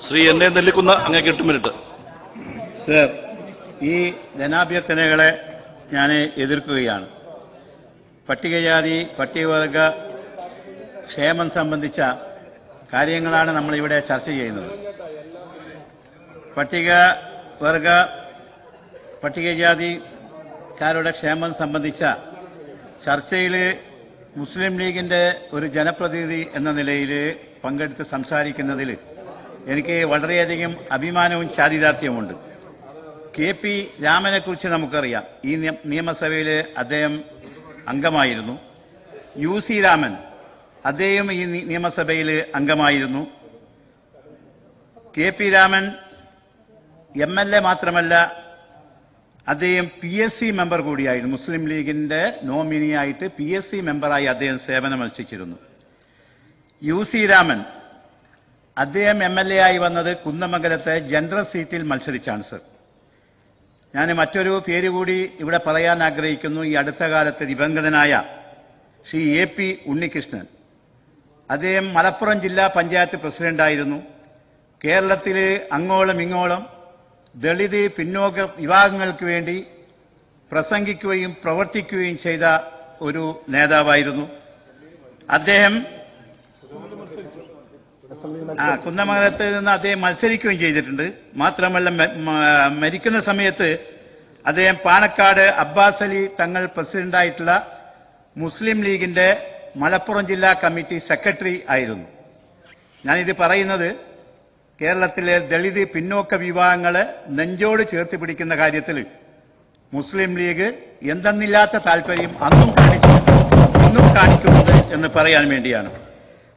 ശ്രീ എന്നെ നെല്ലിക്കുന്ന അങ്ങേക്ക് 8 minute. Sir, ഈ ധനാഭ്യർത്ഥനകളെ ഞാൻ എതിർക്കുകയാണ്. പട്ടികജാതി പട്ടികവർഗ ക്ഷേമം സംബന്ധിച്ച കാര്യങ്ങളാണ് നമ്മളിവിടെ ചർച്ച ചെയ്യുന്നത്. പട്ടികജാതിക്കാരുടെ ക്ഷേമം സംബന്ധിച്ച ചർച്ചയിൽ മുസ്ലിം ലീഗിന്റെ ഒരു ജനപ്രതിനിധി എന്ന നിലയിൽ പങ്കെടുത്ത് സംസാരിക്കുന്നതിൽ എനിക്ക് വളരെയധികം അഭിമാനവും ചാരിതാർത്ഥ്യവുമുണ്ട്. KP രാമനെക്കുറിച്ച് നമുക്കറിയാം. ഈ നിയമസഭയിൽ അദ്ദേഹം അംഗമായിരുന്നു. UC രാമൻ അദ്ദേഹം ഈ നിയമസഭയിൽ അംഗമായിരുന്നു. KP രാമൻ MLA മാത്രമല്ല, അദ്ദേഹം PSC മെമ്പർ കൂടിയായിരുന്നു. മുസ്ലിം ലീഗിന്റെ നോമിനിയായിട്ട് PSC മെമ്പറായി അദ്ദേഹം സേവനമനുഷ്ഠിച്ചിരുന്നു. UC രാമൻ അദ്ദേഹം MLA ആയി വന്നത് കുന്നമംഗലത്തെ ജനറൽ സീറ്റിൽ മത്സരിച്ചാണ്. സർ, ഞാൻ മറ്റൊരു പേര് കൂടി ഇവിടെ പറയാൻ ആഗ്രഹിക്കുന്നു. ഈ അടുത്ത കാലത്ത് ദിവംഗതനായ ശ്രീ AP ഉണ്ണികൃഷ്ണൻ, അദ്ദേഹം മലപ്പുറം ജില്ലാ പഞ്ചായത്ത് പ്രസിഡന്റായിരുന്നു. കേരളത്തിൽ അങ്ങോളം ഇങ്ങോളം ദളിത് പിന്നോക്ക വിഭാഗങ്ങൾക്ക് വേണ്ടി പ്രസംഗിക്കുകയും പ്രവർത്തിക്കുകയും ചെയ്ത ഒരു നേതാവായിരുന്നു അദ്ദേഹം. കുന്നമംഗലത്ത് നിന്ന് അദ്ദേഹം മത്സരിക്കുകയും ചെയ്തിട്ടുണ്ട്. മാത്രമല്ല, മരിക്കുന്ന സമയത്ത് അദ്ദേഹം പാണക്കാട് അബ്ബാസ് അലി തങ്ങൾ പ്രസിഡന്റായിട്ടുള്ള മുസ്ലിം ലീഗിന്റെ മലപ്പുറം ജില്ലാ കമ്മിറ്റി സെക്രട്ടറി ആയിരുന്നു. ഞാനിത് പറയുന്നത് കേരളത്തിലെ ദളിത് പിന്നോക്ക വിഭാഗങ്ങളെ നെഞ്ചോട് ചേർത്ത് പിടിക്കുന്ന കാര്യത്തിൽ മുസ്ലിം ലീഗ് എന്തെന്നില്ലാത്ത താല്പര്യം അന്നും കാണിക്കുന്നുണ്ട് എന്ന് പറയാൻ വേണ്ടിയാണ്.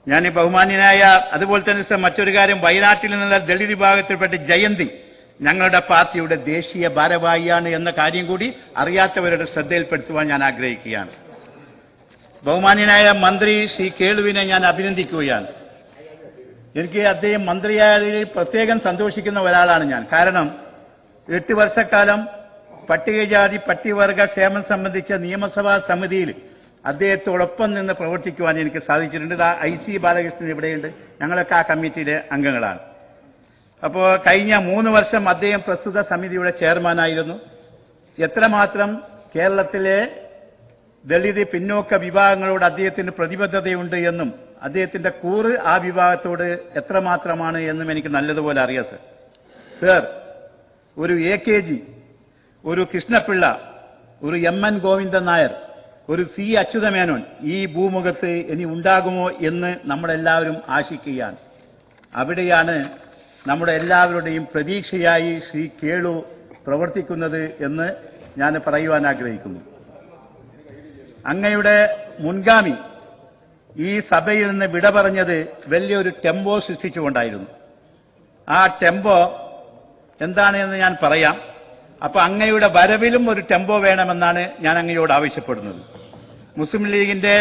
ഞാൻ ബഹുമാന്യനായ, അതുപോലെ തന്നെ മറ്റൊരു കാര്യം, വയനാട്ടിൽ നിന്നുള്ള ദളിത് വിഭാഗത്തിൽപ്പെട്ട ജയന്തി ഞങ്ങളുടെ പാർട്ടിയുടെ ദേശീയ ഭാരവാഹിയാണ് എന്ന കാര്യം കൂടി അറിയാത്തവരുടെ ശ്രദ്ധയിൽപ്പെടുത്തുവാൻ ഞാൻ ആഗ്രഹിക്കുകയാണ്. ബഹുമാന്യനായ മന്ത്രി ശ്രീ കേളുവിനെ ഞാൻ അഭിനന്ദിക്കുകയാണ്. എനിക്ക് അദ്ദേഹം മന്ത്രിയായതിൽ പ്രത്യേകം സന്തോഷിക്കുന്ന ഒരാളാണ് ഞാൻ. കാരണം 8 വർഷക്കാലം പട്ടികജാതി പട്ടികവർഗ ക്ഷേമം സംബന്ധിച്ച നിയമസഭാ സമിതിയിൽ അദ്ദേഹത്തോടൊപ്പം നിന്ന് പ്രവർത്തിക്കുവാൻ എനിക്ക് സാധിച്ചിട്ടുണ്ട്. IC ബാലകൃഷ്ണൻ ഇവിടെയുണ്ട്. ഞങ്ങളൊക്കെ ആ കമ്മിറ്റിയിലെ അംഗങ്ങളാണ്. അപ്പോൾ കഴിഞ്ഞ 3 വർഷം അദ്ദേഹം പ്രസ്തുത സമിതിയുടെ ചെയർമാനായിരുന്നു. എത്രമാത്രം കേരളത്തിലെ ദളിത് പിന്നോക്ക വിഭാഗങ്ങളോട് അദ്ദേഹത്തിന് പ്രതിബദ്ധതയുണ്ട് എന്നും അദ്ദേഹത്തിന്റെ കൂറ് ആ വിഭാഗത്തോട് എത്രമാത്രമാണ് എന്നും എനിക്ക് നല്ലതുപോലെ അറിയാം. സർ, ഒരു AKG, ഒരു കൃഷ്ണപിള്ള, ഒരു MN ഗോവിന്ദൻ നായർ, ഒരു C അച്യുതമേനോൻ ഈ ഭൂമുഖത്ത് ഇനി ഉണ്ടാകുമോ എന്ന് നമ്മളെല്ലാവരും ആശിക്കുകയാണ്. അവിടെയാണ് നമ്മുടെ എല്ലാവരുടെയും പ്രതീക്ഷയായി ശ്രീ കേളു പ്രവർത്തിക്കുന്നത് എന്ന് ഞാൻ പറയുവാൻ ആഗ്രഹിക്കുന്നു. അങ്ങയുടെ മുൻഗാമി ഈ സഭയിൽ നിന്ന് വിട പറഞ്ഞത് വലിയൊരു ടെമ്പോ സൃഷ്ടിച്ചുകൊണ്ടായിരുന്നു. ആ ടെമ്പോ എന്താണെന്ന് ഞാൻ പറയാം. അപ്പൊ അങ്ങയുടെ വരവിലും ഒരു ടെമ്പോ വേണമെന്നാണ് ഞാൻ അങ്ങയോട് ആവശ്യപ്പെടുന്നത്. മുസ്ലിം ലീഗിന്റെ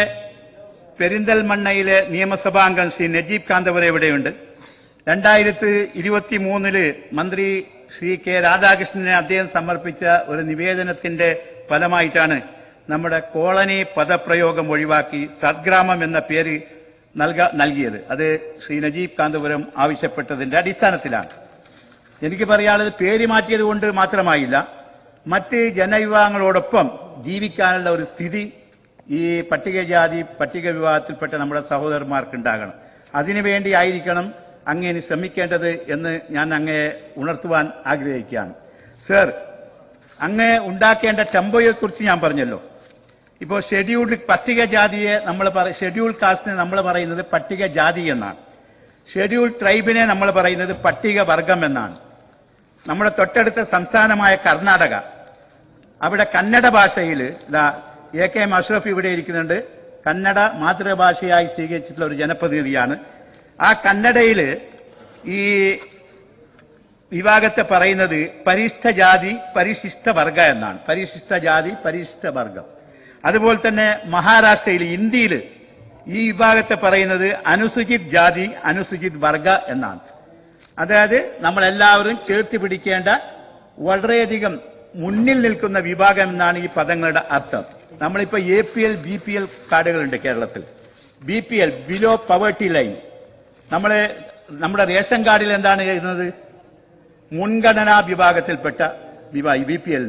പെരിന്തൽമണ്ണയിലെ നിയമസഭാംഗം ശ്രീ നജീബ് കാന്തപുര ഇവിടെയുണ്ട്. 2023 മന്ത്രി ശ്രീ K രാധാകൃഷ്ണനെ അദ്ദേഹം സമർപ്പിച്ച ഒരു നിവേദനത്തിന്റെ ഫലമായിട്ടാണ് നമ്മുടെ കോളനി പദപ്രയോഗം ഒഴിവാക്കി സദ്ഗ്രാമം എന്ന പേര് നൽകിയത്. അത് ശ്രീ നജീബ് കാന്തപുരം ആവശ്യപ്പെട്ടതിന്റെ അടിസ്ഥാനത്തിലാണ്. എനിക്ക് പറയാനുള്ളത്, പേര് മാറ്റിയത് കൊണ്ട് മാത്രമായില്ല, മറ്റ് ജനവിഭാഗങ്ങളോടൊപ്പം ജീവിക്കാനുള്ള ഒരു സ്ഥിതി ഈ പട്ടികജാതി പട്ടിക വിഭാഗത്തിൽപ്പെട്ട നമ്മുടെ സഹോദരന്മാർക്ക് ഉണ്ടാകണം. അതിനുവേണ്ടി ആയിരിക്കണം അങ്ങേന് ശ്രമിക്കേണ്ടത് എന്ന് ഞാൻ അങ്ങയെ ഉണർത്തുവാൻ ആഗ്രഹിക്കുകയാണ്. സർ, അങ്ങ് ഉണ്ടാക്കേണ്ട ടെമ്പോയെക്കുറിച്ച് ഞാൻ പറഞ്ഞല്ലോ. ഇപ്പോൾ ഷെഡ്യൂൾഡ് പട്ടികജാതിയെ ഷെഡ്യൂൾഡ് കാസ്റ്റിനെ നമ്മൾ പറയുന്നത് പട്ടികജാതി എന്നാണ്. ഷെഡ്യൂൾഡ് ട്രൈബിനെ നമ്മൾ പറയുന്നത് പട്ടികവർഗം എന്നാണ്. നമ്മുടെ തൊട്ടടുത്ത സംസ്ഥാനമായ കർണാടക, അവിടെ കന്നഡ ഭാഷയിൽ AK അഷ്റഫ് ഇവിടെ ഇരിക്കുന്നുണ്ട്. കന്നഡ മാതൃഭാഷയായി സ്വീകരിച്ചിട്ടുള്ള ഒരു ജനപ്രതിനിധിയാണ്. ആ കന്നഡയിൽ ഈ വിഭാഗത്തെ പറയുന്നത് പരിശിഷ്ട ജാതി പരിശിഷ്ട വർഗ എന്നാണ്. പരിശിഷ്ട ജാതി പരിശിഷ്ട വർഗം. അതുപോലെ തന്നെ മഹാരാഷ്ട്രയിൽ, ഇന്ത്യയിൽ ഈ വിഭാഗത്തെ പറയുന്നത് അനുസൂചിത് ജാതി അനുസൂചിത് വർഗ എന്നാണ്. അതായത് നമ്മളെല്ലാവരും ചേർത്ത് പിടിക്കേണ്ട വളരെയധികം മുന്നിൽ നിൽക്കുന്ന വിഭാഗം എന്നാണ് ഈ പദങ്ങളുടെ അർത്ഥം. നമ്മളിപ്പോൾ APL BPL കാർഡുകളുണ്ട് കേരളത്തിൽ. BPL ബിലോ പവേർട്ടി ലൈൻ, നമ്മൾ നമ്മുടെ റേഷൻ കാർഡിൽ എന്താണ് എഴുതുന്നത്? മുൻഗണനാ വിഭാഗത്തിൽപ്പെട്ട BPL,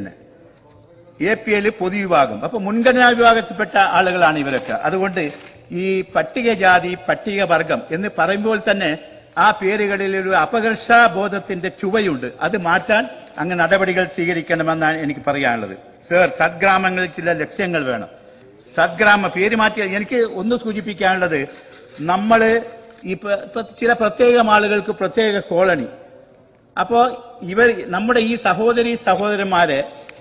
APL പൊതുവിഭാഗം. അപ്പൊ മുൻഗണനാ വിഭാഗത്തിൽപ്പെട്ട ആളുകളാണ് ഇവരൊക്കെ. അതുകൊണ്ട് ഈ പട്ടികജാതി പട്ടികവർഗം എന്ന് പറയുമ്പോൾ തന്നെ ആ പേരുകളിൽ ഒരു അപകർഷബോധത്തിന്റെ ചുവയുണ്ട്. അത് മാറ്റാൻ അങ്ങ് നടപടികൾ സ്വീകരിക്കണമെന്നാണ് എനിക്ക് പറയാനുള്ളത്. സർ, സദ്ഗ്രാമങ്ങളിൽ ചില ലക്ഷ്യങ്ങൾ വേണം. സദ്ഗ്രാമ പേര് മാറ്റി എനിക്ക് ഒന്ന് സൂചിപ്പിക്കാനുള്ളത്, നമ്മള് ചില പ്രത്യേകം ആളുകൾക്ക് പ്രത്യേക കോളനി. അപ്പോ നമ്മുടെ ഈ സഹോദരന്മാരെ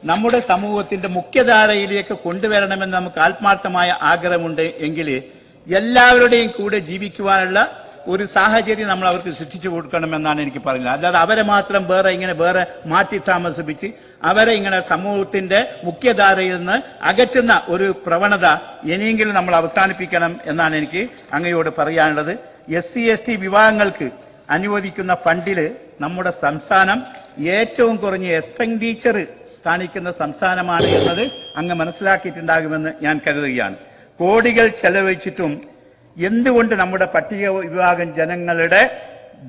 നമ്മുടെ സമൂഹത്തിന്റെ മുഖ്യധാരയിലേക്ക് കൊണ്ടുവരണമെന്ന് നമുക്ക് ആത്മാർത്ഥമായ ആഗ്രഹമുണ്ട് എങ്കിൽ എല്ലാവരുടെയും കൂടെ ജീവിക്കുവാനുള്ള ഒരു സാഹചര്യം നമ്മൾ അവർക്ക് സൃഷ്ടിച്ചു കൊടുക്കണമെന്നാണ് എനിക്ക് പറയുന്നത്. അല്ലാതെ അവരെ മാത്രം വേറെ മാറ്റി താമസിപ്പിച്ച് അവരെ ഇങ്ങനെ സമൂഹത്തിന്റെ മുഖ്യധാരയിൽ നിന്ന് അകറ്റുന്ന ഒരു പ്രവണത ഇനിയെങ്കിലും നമ്മൾ അവസാനിപ്പിക്കണം എന്നാണ് എനിക്ക് അങ്ങയോട് പറയാനുള്ളത്. SC/ST വിഭാഗങ്ങൾക്ക് അനുവദിക്കുന്ന ഫണ്ടില് നമ്മുടെ സംസ്ഥാനം ഏറ്റവും കുറഞ്ഞ എക്സ്പെൻഡിച്ചർ കാണിക്കുന്ന സംസ്ഥാനമാണ് എന്നത് അങ്ങ് മനസ്സിലാക്കിയിട്ടുണ്ടാകുമെന്ന് ഞാൻ കരുതുകയാണ്. കോടികൾ ചെലവഴിച്ചിട്ടും എന്തുകൊണ്ട് നമ്മുടെ പട്ടിക വിഭാഗം ജനങ്ങളുടെ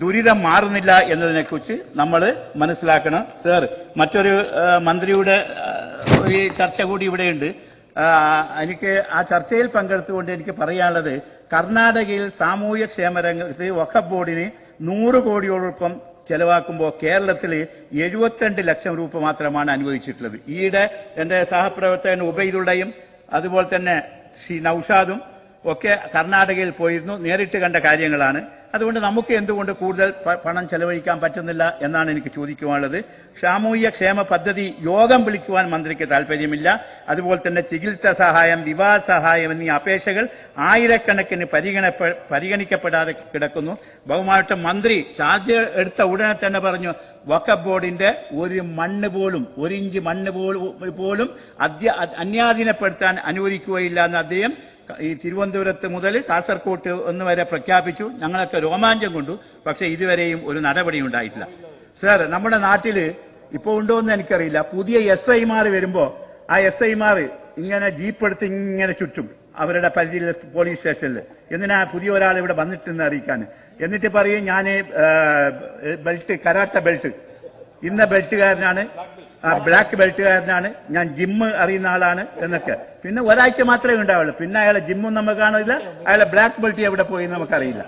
ദുരിതം മാറുന്നില്ല എന്നതിനെക്കുറിച്ച് നമ്മൾ മനസ്സിലാക്കണം. സർ, മറ്റൊരു മന്ത്രിയുടെ ഒരു ചർച്ച കൂടി ഇവിടെയുണ്ട്. എനിക്ക് ആ ചർച്ചയിൽ പങ്കെടുത്തുകൊണ്ട് എനിക്ക് പറയാനുള്ളത്, കർണാടകയിൽ സാമൂഹ്യ ക്ഷേമ രംഗത്ത് വഖഫ് ബോർഡിന് 100 കോടിയോടൊപ്പം ചെലവാക്കുമ്പോൾ കേരളത്തിൽ 72 ലക്ഷം രൂപ മാത്രമാണ് അനുവദിച്ചിട്ടുള്ളത്. ഈയിടെ എന്റെ സഹപ്രവർത്തകൻ ഉബൈദുള്ളയും അതുപോലെ തന്നെ ശ്രീ നൌഷാദും ഒക്കെ കർണാടകയിൽ പോയിരുന്നു, നേരിട്ട് കണ്ട കാര്യങ്ങളാണ്. അതുകൊണ്ട് നമുക്ക് എന്തുകൊണ്ട് കൂടുതൽ പണം ചെലവഴിക്കാൻ പറ്റുന്നില്ല എന്നാണ് എനിക്ക് ചോദിക്കുവാനുള്ളത്. സാമൂഹ്യ ക്ഷേമ പദ്ധതി യോഗം വിളിക്കുവാൻ മന്ത്രിക്ക് താല്പര്യമില്ല. അതുപോലെ തന്നെ ചികിത്സാ സഹായം, വിവാഹ സഹായം എന്നീ അപേക്ഷകൾ ആയിരക്കണക്കിന് പരിഗണിക്കപ്പെടാതെ കിടക്കുന്നു. ബഹുമാനപ്പെട്ട മന്ത്രി ചാർജ് എടുത്ത ഉടനെ തന്നെ പറഞ്ഞു, വഖഫ് ബോർഡിന്റെ ഒരു ഇഞ്ച് മണ്ണ് പോലും അന്യാധീനപ്പെടുത്താൻ അനുവദിക്കുകയില്ല എന്ന് അദ്ദേഹം ഈ തിരുവനന്തപുരത്ത് മുതൽ കാസർകോട്ട് ഒന്ന് വരെ പ്രഖ്യാപിച്ചു. ഞങ്ങളൊക്കെ രോമാഞ്ചം കൊണ്ടു. പക്ഷെ ഇതുവരെയും ഒരു നടപടി ഉണ്ടായിട്ടില്ല. സർ, നമ്മുടെ നാട്ടില് ഇപ്പൊ ഉണ്ടോ എന്ന് എനിക്കറിയില്ല, പുതിയ SIമാർ വരുമ്പോ ആ SIമാർ ഇങ്ങനെ ജീപ്പ് എടുത്ത് ഇങ്ങനെ ചുറ്റും അവരുടെ പരിധിയിലെ പോലീസ് സ്റ്റേഷനിൽ. എന്തിനാ പുതിയ ഒരാൾ ഇവിടെ വന്നിട്ടെന്ന് അറിയിക്കാൻ. എന്നിട്ട് പറയും, ഞാൻ കരാട്ട ബെൽറ്റ് ഇന്ന ബെൽറ്റുകാരനാണ്, ബ്ലാക്ക് ബെൽറ്റുകാരനാണ്, ഞാൻ ജിമ്മ് അറിയുന്ന ആളാണ് എന്നൊക്കെ. പിന്നെ ഒരാഴ്ച മാത്രമേ ഉണ്ടാവുള്ളൂ. പിന്നെ അയാളെ ജിമ്മും നമുക്ക് കാണില്ല, അയാളെ ബ്ലാക്ക് ബെൽറ്റ് എവിടെ പോയി നമുക്കറിയില്ല.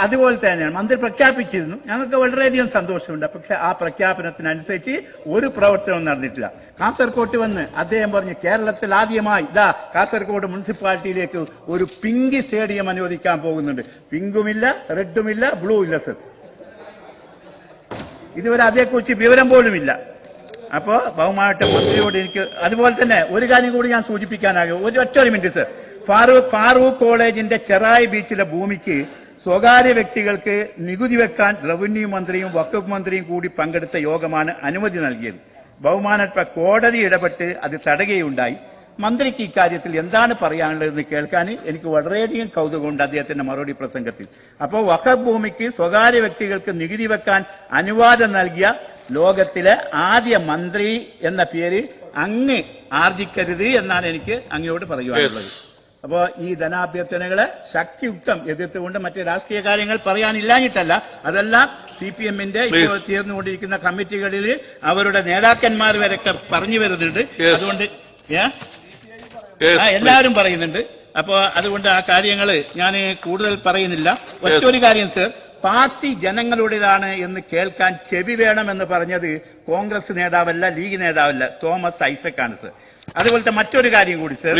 അതുപോലെ തന്നെയാണ് മന്ത്രി പ്രഖ്യാപിച്ചിരുന്നു. ഞങ്ങൾക്ക് വളരെയധികം സന്തോഷമുണ്ട്. പക്ഷെ ആ പ്രഖ്യാപനത്തിനനുസരിച്ച് ഒരു പ്രവർത്തനവും നടന്നിട്ടില്ല. കാസർകോട്ട് വന്ന് അദ്ദേഹം പറഞ്ഞു, കേരളത്തിൽ ആദ്യമായി കാസർകോട് മുനിസിപ്പാലിറ്റിയിലേക്ക് ഒരു പിങ്ക് സ്റ്റേഡിയം അനുവദിക്കാൻ പോകുന്നുണ്ട്. പിങ്കുമില്ല, റെഡുമില്ല, ബ്ലൂ ഇല്ല. സർ, ഇതുവരെ അതേക്കുറിച്ച് വിവരം പോലുമില്ല. അപ്പോ ബഹുമാനപ്പെട്ട മന്ത്രിയോട് എനിക്ക് അതുപോലെ തന്നെ ഒരു കാര്യം കൂടി ഞാൻ സൂചിപ്പിക്കാനാകും. ഒറ്റൊരു മിനിറ്റ് സർ. ഫാറൂഖ് കോളേജിന്റെ ചെറായി ബീച്ചിലെ ഭൂമിക്ക് സ്വകാര്യ വ്യക്തികൾക്ക് നികുതി വെക്കാൻ റവന്യൂ മന്ത്രിയും വഖഫ് മന്ത്രിയും കൂടി പങ്കെടുത്ത യോഗമാണ് അനുമതി നൽകിയത്. ബഹുമാനപ്പെട്ട കോടതി ഇടപെട്ട് അത് തടയുകയുണ്ടായി. മന്ത്രിക്ക് ഇക്കാര്യത്തിൽ എന്താണ് പറയാനുള്ളതെന്ന് കേൾക്കാൻ എനിക്ക് വളരെയധികം കൗതുകമുണ്ട് അദ്ദേഹത്തിന്റെ മറുപടി പ്രസംഗത്തിൽ. അപ്പോൾ വഖഫ് ഭൂമിക്ക് സ്വകാര്യ വ്യക്തികൾക്ക് നികുതി വെക്കാൻ അനുവാദം നൽകിയ ലോകത്തിലെ ആദ്യ മന്ത്രി എന്ന പേര് അങ്ങ് ആർജിക്കരുത് എന്നാണ് എനിക്ക് അങ്ങയോട് പറയുവാനുള്ളത്. അപ്പോ ഈ ധനാഭ്യർത്ഥനകളെ ശക്തിയുക്തം എതിർത്തുകൊണ്ട് മറ്റ് രാഷ്ട്രീയ കാര്യങ്ങൾ പറയാനില്ലാഞ്ഞിട്ടല്ല, അതെല്ലാം CPMന്റെ ഇപ്പോൾ തീർന്നുകൊണ്ടിരിക്കുന്ന കമ്മിറ്റികളിൽ അവരുടെ നേതാക്കന്മാർ വരെയൊക്കെ പറഞ്ഞു വരുന്നുണ്ട്. അതുകൊണ്ട് എല്ലാവരും പറയുന്നുണ്ട്. അപ്പോ അതുകൊണ്ട് ആ കാര്യങ്ങൾ ഞാൻ കൂടുതൽ പറയുന്നില്ല. ഒറ്റൊരു കാര്യം സർ, പാർട്ടി ജനങ്ങളുടേതാണ് എന്ന് കേൾക്കാൻ ചെവി വേണമെന്ന് പറഞ്ഞത് കോൺഗ്രസ് നേതാവല്ല, ലീഗ് നേതാവല്ല, തോമസ് ഐസക്കാണ് സർ. അതുപോലത്തെ മറ്റൊരു കാര്യം കൂടി സർ,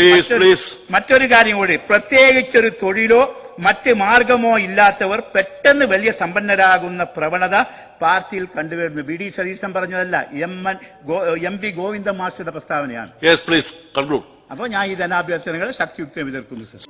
മറ്റൊരു കാര്യം കൂടി, പ്രത്യേകിച്ചൊരു തൊഴിലോ മറ്റ് മാർഗമോ ഇല്ലാത്തവർ പെട്ടെന്ന് വലിയ സമ്പന്നരാകുന്ന പ്രവണത പാർട്ടിയിൽ കണ്ടുവരുന്നു. BD സതീശൻ പറഞ്ഞതല്ല, MP ഗോവിന്ദ മാസ്റ്ററുടെ പ്രസ്താവനയാണ്. അപ്പോൾ ഞാൻ ഈ ധനാഭ്യർത്ഥനകളെ ശക്തിയുക്തം എതിർക്കുന്നു സർ.